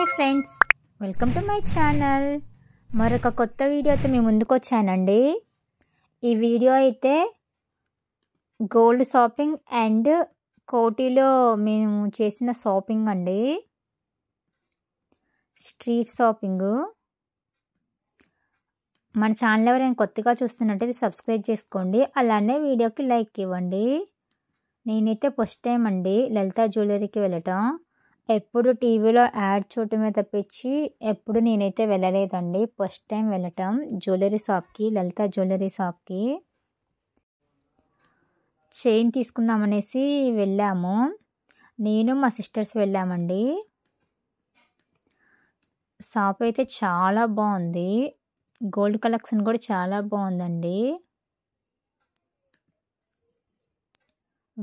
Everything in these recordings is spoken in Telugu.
Hi friends, welcome to my channel. మరొక కొత్త వీడియోతో మీ ముందుకు వచ్చానండి. ఈ వీడియో అయితే గోల్డ్ షాపింగ్ అండ్ కోటిలో మేము చేసిన షాపింగ్ అండి, స్ట్రీట్ షాపింగ్. మన ఛానల్ ఎవరైనా కొత్తగా చూస్తున్నట్టయితే సబ్స్క్రైబ్ చేసుకోండి, అలానే వీడియోకి లైక్ ఇవ్వండి. నేనైతే ఫస్ట్ టైం అండి లలిత జ్యువెలరీకి వెళ్ళటం. ఎప్పుడు టీవీలో యాడ్ చూడటమే తప్పించి ఎప్పుడు నేనైతే వెళ్ళలేదండి. ఫస్ట్ టైం వెళ్ళటం జ్యువెలరీ షాప్కి, లలిత జ్యువెలరీ షాప్కి. చైన్ తీసుకుందామనేసి వెళ్ళాము. నేను మా సిస్టర్స్ వెళ్ళామండి. షాప్ అయితే చాలా బాగుంది. గోల్డ్ కలెక్షన్ కూడా చాలా బాగుందండి.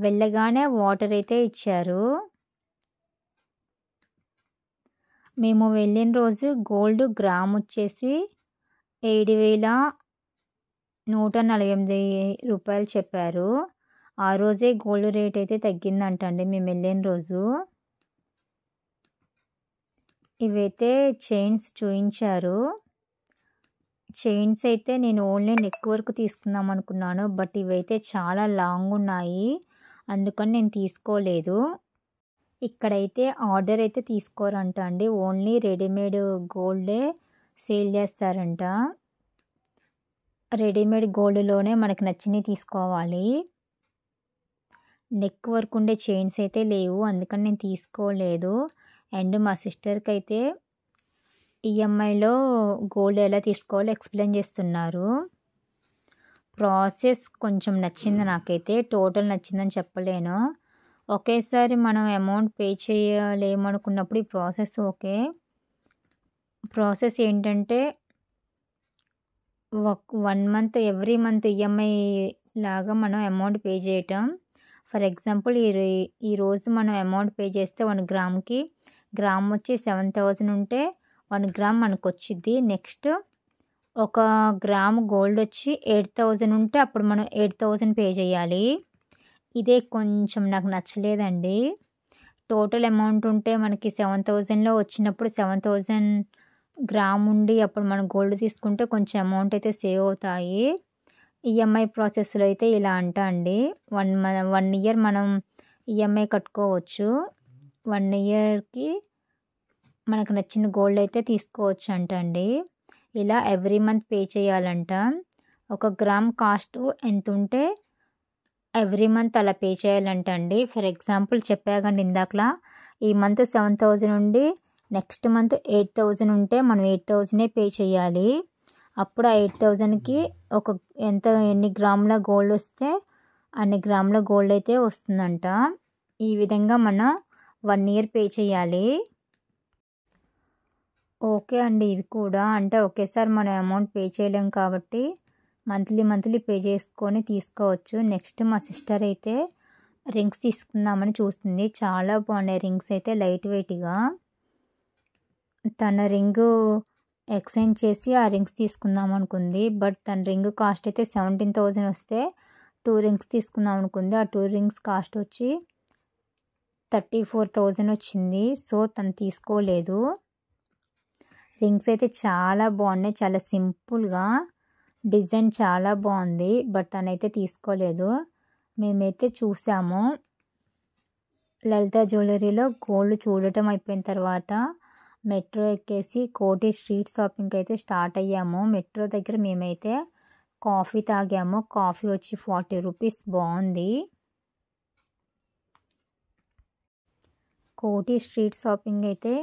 వెళ్ళగానే వాటర్ అయితే ఇచ్చారు. మేము వెళ్ళిన రోజు గోల్డ్ గ్రామ్ వచ్చేసి 7,148 రూపాయలు చెప్పారు. ఆ రోజే గోల్డ్ రేట్ అయితే తగ్గిందంటండి మేము వెళ్ళిన రోజు. ఇవైతే చైన్స్ చూయించారు. చైన్స్ అయితే నేను ఓన్లీ నెక్ వరకు తీసుకుందాం అనుకున్నాను, బట్ ఇవైతే చాలా లాంగ్ ఉన్నాయి, అందుకని నేను తీసుకోలేదు. ఇక్కడైతే ఆర్డర్ అయితే తీసుకోరంట అండి, ఓన్లీ రెడీమేడ్ గోల్డే సేల్ చేస్తారంట. రెడీమేడ్ గోల్డ్లోనే మనకు నచ్చినవి తీసుకోవాలి. నెక్ వర్క్ ఉండే చైన్స్ అయితే లేవు, అందుకని నేను తీసుకోలేదు. అండ్ మా సిస్టర్కి అయితే ఈఎంఐలో గోల్డ్ ఎలా తీసుకోవాలో ఎక్స్ప్లెయిన్ చేస్తున్నారు. ప్రాసెస్ కొంచెం నచ్చింది నాకైతే, టోటల్ నచ్చిందని చెప్పలేను. ఒకేసారి మనం అమౌంట్ పే చేయలేమనుకున్నప్పుడు ఈ ప్రాసెస్ ఓకే. ప్రాసెస్ ఏంటంటే 1 మంత్ ఎవ్రీ మంత్ ఈఎంఐ లాగా మనం అమౌంట్ పే చేయటం. ఫర్ ఎగ్జాంపుల్ ఈరోజు మనం అమౌంట్ పే చేస్తే 1 గ్రామ్కి గ్రామ్ వచ్చి 7,000 ఉంటే 1 గ్రామ్ మనకు వచ్చింది. నెక్స్ట్ 1 గ్రామ్ గోల్డ్ వచ్చి 8,000 ఉంటే అప్పుడు మనం 8,000 పే చేయాలి. ఇదే కొంచెం నాకు నచ్చలేదండి. టోటల్ అమౌంట్ ఉంటే మనకి 7,000లో వచ్చినప్పుడు 7,000 గ్రామ్ ఉండి అప్పుడు మనం గోల్డ్ తీసుకుంటే కొంచెం అమౌంట్ అయితే సేవ్ అవుతాయి. ఈఎంఐ ప్రాసెస్లో అయితే ఇలా అండి, 1 ఇయర్ మనం ఈఎంఐ కట్టుకోవచ్చు. 1 ఇయర్కి మనకు నచ్చిన గోల్డ్ అయితే తీసుకోవచ్చు అండి. ఇలా ఎవ్రీ మంత్ పే చేయాలంట. 1 గ్రామ్ కాస్ట్ ఎంత ఉంటే ఎవ్రీ మంత్ అలా పే చేయాలంటండి. ఫర్ ఎగ్జాంపుల్ చెప్పాకండి ఇందాకలా, ఈ మంత్ 7,000 ఉండి నెక్స్ట్ మంత్ 8,000 ఉంటే మనం 8,000 పే చేయాలి. అప్పుడు ఆ 8,000కి ఎన్ని గ్రాముల గోల్డ్ వస్తే అన్ని గ్రాముల గోల్డ్ అయితే వస్తుందంట. ఈ విధంగా మనం 1 ఇయర్ పే చేయాలి. ఓకే అండి, ఇది కూడా అంటే ఒకేసారి మనం అమౌంట్ పే చేయలేం కాబట్టి మంత్లీ పే చేసుకొని తీసుకోవచ్చు. నెక్స్ట్ మా సిస్టర్ అయితే రింగ్స్ తీసుకుందామని చూస్తుంది. చాలా బాగున్నాయి రింగ్స్ అయితే, లైట్ వెయిట్గా. తన రింగు ఎక్స్చేంజ్ చేసి ఆ రింగ్స్ తీసుకుందాం అనుకుంది, బట్ తన రింగ్ కాస్ట్ అయితే 17,000 వస్తే 2 రింగ్స్ తీసుకుందాం అనుకుంది. ఆ 2 రింగ్స్ కాస్ట్ వచ్చి 34,000 వచ్చింది. సో తను తీసుకోలేదు. రింగ్స్ అయితే చాలా బాగున్నాయి, చాలా సింపుల్గా, డిజైన్ చాలా బాగుంది, బట్ తనైతే తీసుకోలేదు. మేమైతే చూసాము. లలిత జ్యువెలరీలో గోల్డ్ చూడటం అయిపోయిన తర్వాత మెట్రో ఎక్కేసి కోటి స్ట్రీట్ షాపింగ్కి అయితే స్టార్ట్ అయ్యాము. మెట్రో దగ్గర మేమైతే కాఫీ తాగాము. కాఫీ వచ్చి 40 రూపీస్, బాగుంది. కోటి స్ట్రీట్ షాపింగ్ అయితే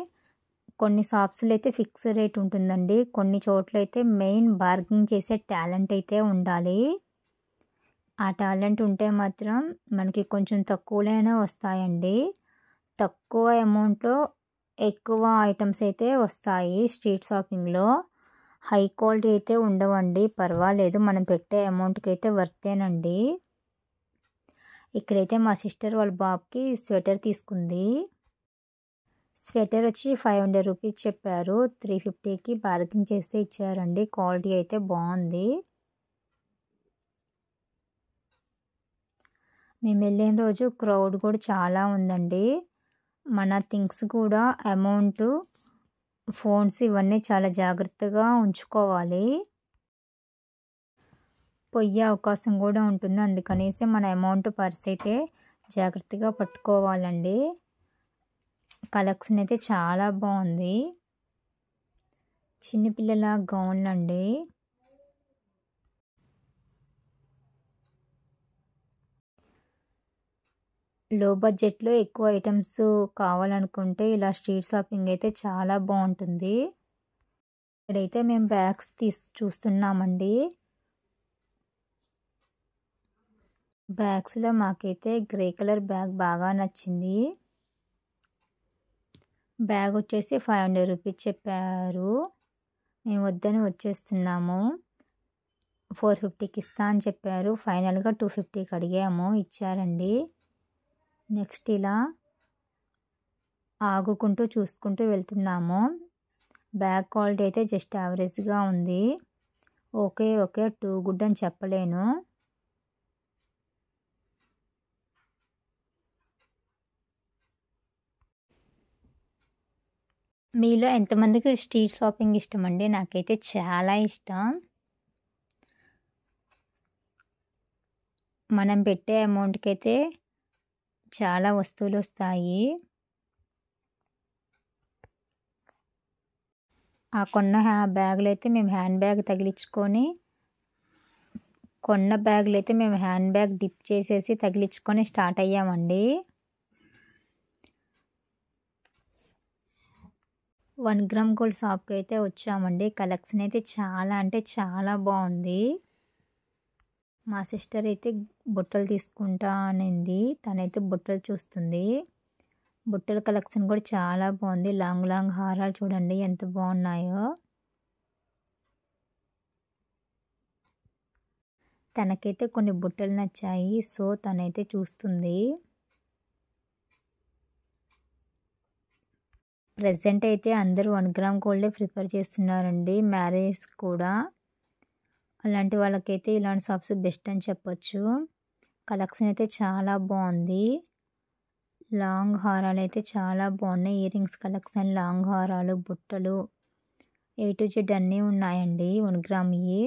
కొన్ని షాప్స్లో అయితే ఫిక్స్ రేట్ ఉంటుందండి, కొన్ని చోట్ల అయితే మెయిన్ బార్గెనింగ్ చేసే టాలెంట్ అయితే ఉండాలి. ఆ టాలెంట్ ఉంటే మాత్రం మనకి కొంచెం తక్కువలోనే వస్తాయండి. తక్కువ అమౌంట్లో ఎక్కువ ఐటమ్స్ అయితే వస్తాయి స్ట్రీట్ షాపింగ్లో. హై క్వాలిటీ అయితే ఉండవండి, పర్వాలేదు, మనం పెట్టే అమౌంట్కి అయితే వర్తేనండి. ఇక్కడైతే మా సిస్టర్ వాళ్ళ బాబుకి స్వెటర్ తీసుకుంది. స్వెటర్ వచ్చి 500 రూపీస్ చెప్పారు, 350కి బార్గెన్ చేస్తే ఇచ్చారండి. క్వాలిటీ అయితే బాగుంది. మేము వెళ్ళిన రోజు క్రౌడ్ కూడా చాలా ఉందండి. మన థింగ్స్ కూడా అమౌంట్ ఫోన్స్ ఇవన్నీ చాలా జాగ్రత్తగా ఉంచుకోవాలి. పోయే అవకాశం కూడా ఉంటుంది. అందుకనేసి మన అమౌంట్ పర్స్ అయితే జాగ్రత్తగా పట్టుకోవాలండి. కలెక్షన్ అయితే చాలా బాగుంది. చిన్నపిల్లల గౌన్లండి. లో బడ్జెట్లో ఎక్కువ ఐటమ్స్ కావాలనుకుంటే ఇలా స్ట్రీట్ షాపింగ్ అయితే చాలా బాగుంటుంది. ఇక్కడైతే మేము బ్యాగ్స్ చూస్తున్నామండి. బ్యాగ్స్లో మాకైతే గ్రే కలర్ బ్యాగ్ బాగా నచ్చింది. బ్యాగ్ వచ్చేసి 500 రూపీస్ చెప్పారు. మేము వద్దని వచ్చేస్తున్నాము. 450కి ఇస్తా అని చెప్పారు. ఫైనల్గా 250కి అడిగాము, ఇచ్చారండి. నెక్స్ట్ ఇలా ఆగుకుంటూ చూసుకుంటూ వెళ్తున్నాము. బ్యాగ్ క్వాలిటీ అయితే జస్ట్ యావరేజ్గా ఉంది. ఓకే టూ గుడ్ అని చెప్పలేను. మీలో ఎంతమందికి స్ట్రీట్ షాపింగ్ ఇష్టం అండి? నాకైతే చాలా ఇష్టం. మనం పెట్టే అమౌంట్కి అయితే చాలా వస్తువులు వస్తాయి. ఆ కొన్న బ్యాగులు అయితే మేము హ్యాండ్ బ్యాగ్ తగిలించుకొని మేము హ్యాండ్ బ్యాగ్ డిప్ చేసేసి తగిలించుకొని స్టార్ట్ అయ్యామండి. 1 గ్రామ్ గోల్డ్ షాప్కి అయితే వచ్చామండి. కలెక్షన్ అయితే చాలా అంటే చాలా బాగుంది. మా సిస్టర్ అయితే బుట్టలు తీసుకుంటా అనింది. తనైతే బుట్టలు చూస్తుంది. బుట్టల కలెక్షన్ కూడా చాలా బాగుంది. లాంగ్ హారాలు చూడండి ఎంత బాగున్నాయో. తనకైతే కొన్ని బుట్టలు నచ్చాయి. సో తనైతే చూస్తుంది. ప్రెజెంట్ అయితే అందరూ 1 గ్రామ్ గోల్డే ప్రిఫర్ చేస్తున్నారండి మ్యారేజ్ కూడా. అలాంటి వాళ్ళకైతే ఇలాంటి షాప్స్ బెస్ట్ అని చెప్పొచ్చు. కలెక్షన్ అయితే చాలా బాగుంది. లాంగ్ హారాలు అయితే చాలా బాగున్నాయి. ఇయర్ రింగ్స్ కలెక్షన్, లాంగ్ హారాలు, బుట్టలు A to Z అన్నీ ఉన్నాయండి 1 గ్రామ్వి.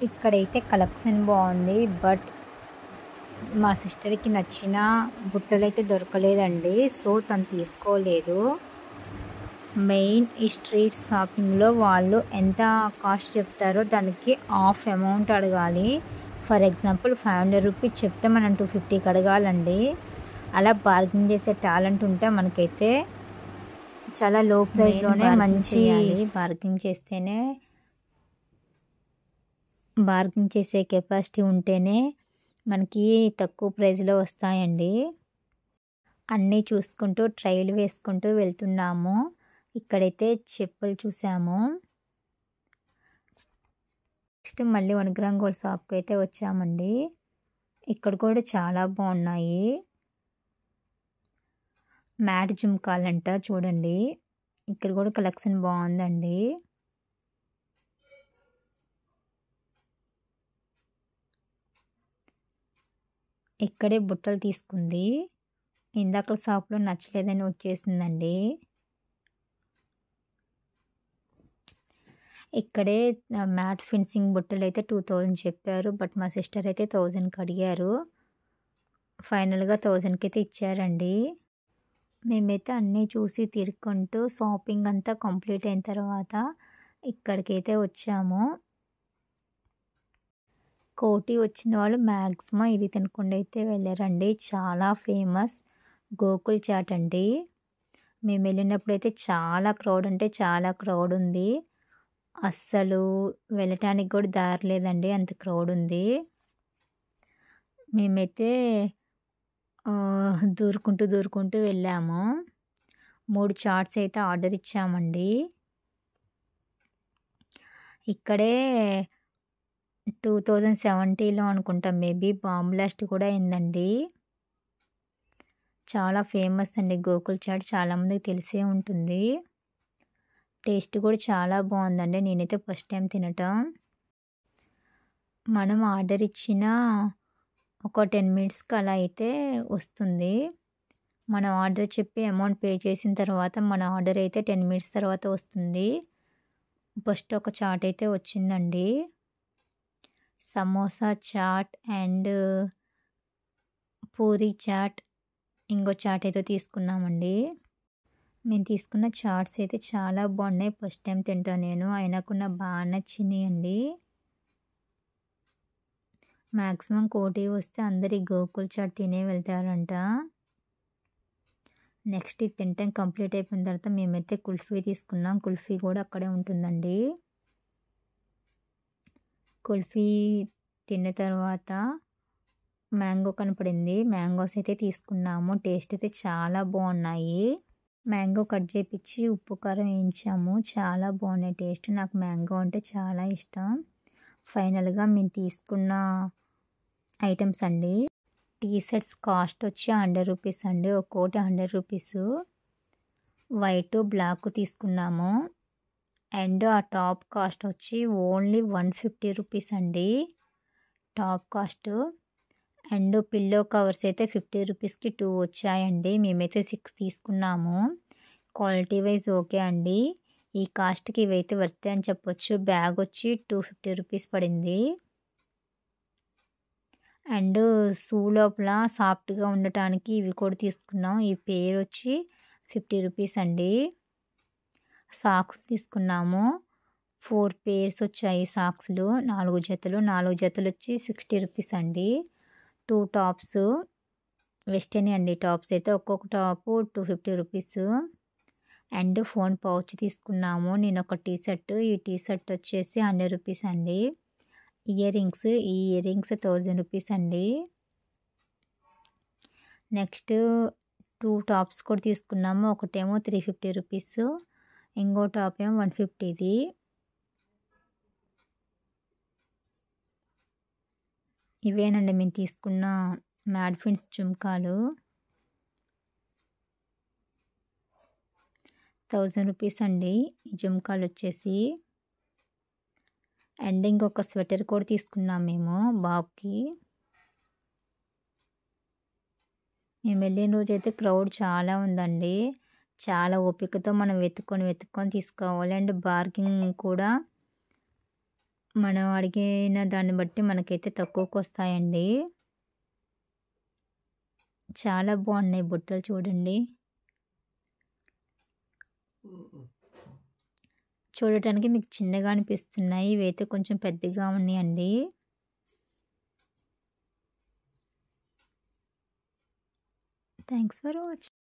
ఇక్కడైతే కలెక్షన్ బాగుంది. బట్ మా సిస్టర్కి నచ్చిన బుట్టలు అయితే దొరకలేదండి. సో తను తీసుకోలేదు. మెయిన్ ఈ స్ట్రీట్ షాపింగ్లో వాళ్ళు ఎంత కాస్ట్ చెప్తారో దానికి హాఫ్ అమౌంట్ అడగాలి. ఫర్ ఎగ్జాంపుల్ 500 రూపీస్ చెప్తే మనం 250కి అడగాలండి. అలా బార్గెన్ చేసే టాలెంట్ ఉంటే మనకైతే చాలా లో ప్రైస్లోనే మంచి బార్గెన్ చేసే కెపాసిటీ ఉంటేనే మనకి తక్కువ ప్రైస్లో వస్తాయండి. అన్నీ చూసుకుంటూ ట్రైల్ వేసుకుంటూ వెళ్తున్నాము. ఇక్కడైతే చెప్పులు చూసాము. నెక్స్ట్ మళ్ళీ 1 గ్రామ్ గోల్డ్ షాప్కి అయితే వచ్చామండి. ఇక్కడ కూడా చాలా బాగున్నాయి. మ్యాట్ జుమ్కాలంట చూడండి. ఇక్కడ కూడా కలెక్షన్ బాగుందండి. ఇక్కడే బుట్టలు తీసుకుంది. ఇందాక షాప్లో నచ్చలేదని వచ్చేసిందండి. ఇక్కడే మ్యాట్ ఫినిషింగ్ బుట్టలు అయితే 2000 చెప్పారు. బట్ మా సిస్టర్ అయితే 1000కి అడిగారు. ఫైనల్గా 1000కి అయితే ఇచ్చారండి. మేమైతే అన్నీ చూసి తిరుక్కుంటూ షాపింగ్ అంతా కంప్లీట్ అయిన తర్వాత ఇక్కడికైతే వచ్చాము. కోటి వచ్చిన వాళ్ళు మ్యాక్సిమం ఇది తినకుండా అయితే వెళ్ళారండి. చాలా ఫేమస్ గోకుల్ చాట్ అండి. మేము వెళ్ళినప్పుడు అయితే చాలా క్రౌడ్ అంటే చాలా క్రౌడ్ ఉంది. అస్సలు వెళ్ళటానికి కూడా దారి లేదండి, అంత క్రౌడ్ ఉంది. మేమైతే దూరుకుంటూ వెళ్ళాము. 3 చాట్స్ అయితే ఆర్డర్ ఇచ్చామండి. ఇక్కడే 2070లో అనుకుంటాం మేబీ బాంబ్ బ్లాస్ట్ కూడా అయిందండి. చాలా ఫేమస్ అండి గోకుల్ చాట్. చాలామందికి తెలిసే ఉంటుంది. టేస్ట్ కూడా చాలా బాగుందండి. నేనైతే ఫస్ట్ టైం తినటం. మనం ఆర్డర్ ఇచ్చిన ఒక 10 మినిట్స్‌కి అలా అయితే వస్తుంది. మనం ఆర్డర్ చెప్పి అమౌంట్ పే చేసిన తర్వాత మన ఆర్డర్ అయితే 10 మినిట్స్ తర్వాత వస్తుంది. ఫస్ట్ ఒక చాట్ అయితే వచ్చిందండి. సమోసా చాట్ అండ్ పూరి చాట్, ఇంకో చాట్ అయితే తీసుకున్నామండి. మేము తీసుకున్న చాట్స్ అయితే చాలా బాగున్నాయి. ఫస్ట్ టైం తింటా నేను. అయినా కూడా నాకు బాగా నచ్చినాయండి. మ్యాక్సిమం కోటి వస్తే అందరు ఈ గోకుల్ చాట్ తినే వెళ్తారంట. నెక్స్ట్ ఇది తినటం కంప్లీట్ అయిపోయిన తర్వాత మేమైతే కుల్ఫీ తీసుకున్నాం. కుల్ఫీ కూడా అక్కడే ఉంటుందండి. కుల్ఫీ తిన్న తర్వాత మ్యాంగో కనపడింది. మ్యాంగోస్ అయితే తీసుకున్నాము. టేస్ట్ అయితే చాలా బాగున్నాయి. మ్యాంగో కట్ చేపించి ఉప్పు కారం వేయించాము. చాలా బాగున్నాయి టేస్ట్. నాకు మ్యాంగో అంటే చాలా ఇష్టం. ఫైనల్గా మేము తీసుకున్న ఐటమ్స్ అండి. టీ షర్ట్స్ కాస్ట్ వచ్చి 100 రూపీస్ అండి. ఒక్కోటి 100 రూపీస్. వైట్ బ్లాక్ తీసుకున్నాము. అండ్ ఆ టాప్ కాస్ట్ వచ్చి ఓన్లీ 150 రూపీస్ అండి top cost. And pillow covers అయితే 50 రూపీస్కి 2 వచ్చాయండి. మేమైతే 6 తీసుకున్నాము. క్వాలిటీ వైజ్ ఓకే అండి. ఈ కాస్ట్కి ఇవైతే వర్త్ అని చెప్పొచ్చు. బ్యాగ్ వచ్చి 250 రూపీస్ పడింది. అండ్ షూ లోపల సాఫ్ట్గా ఉండటానికి ఇవి కూడా తీసుకున్నాం. ఈ పేరు వచ్చి 50 రూపీస్ అండి. సాక్స్ తీసుకున్నాము. 4 పేర్స్ వచ్చాయి సాక్స్లు. 4 జతలు. 4 జతలు వచ్చి 60 రూపీస్ అండి. 2 టాప్స్ వెస్టర్న్ అండి. టాప్స్ అయితే ఒక్కొక్క top 250 rupees. And phone pouch తీసుకున్నాము. నేను ఒక టీ షర్ట్, ఈ టీ షర్ట్ వచ్చేసి 100 రూపీస్ అండి. ఈ ఇయర్ రింగ్స్ 1000 రూపీస్ అండి. నెక్స్ట్ 2 టాప్స్ కూడా తీసుకున్నాము. ఒకటేమో 350 రూపీస్, ఇంకో టాప్ ఏమో 150ది. ఇవేనండి మేము తీసుకున్న మ్యాడ్ ఫిన్స్ జుమ్కాలు. 1000 రూపీస్ అండి ఈ జుమ్కాలు వచ్చేసి. అండ్ ఇంకొక స్వెటర్ కూడా తీసుకున్నాం మేము బాబుకి. మేము వెళ్ళిన రోజైతే క్రౌడ్ చాలా ఉందండి. చాలా ఓపికతో మనం వెతుక్కొని తీసుకోవాలి. అండ్ బార్గింగ్ కూడా మనం అడిగిన దాన్ని బట్టి మనకైతే తక్కువకు వస్తాయండి. చాలా బాగున్నాయి బుట్టలు చూడండి. చూడటానికి మీకు చిన్నగా అనిపిస్తున్నాయి. ఇవైతే కొంచెం పెద్దగా ఉన్నాయండి. Thanks for watching.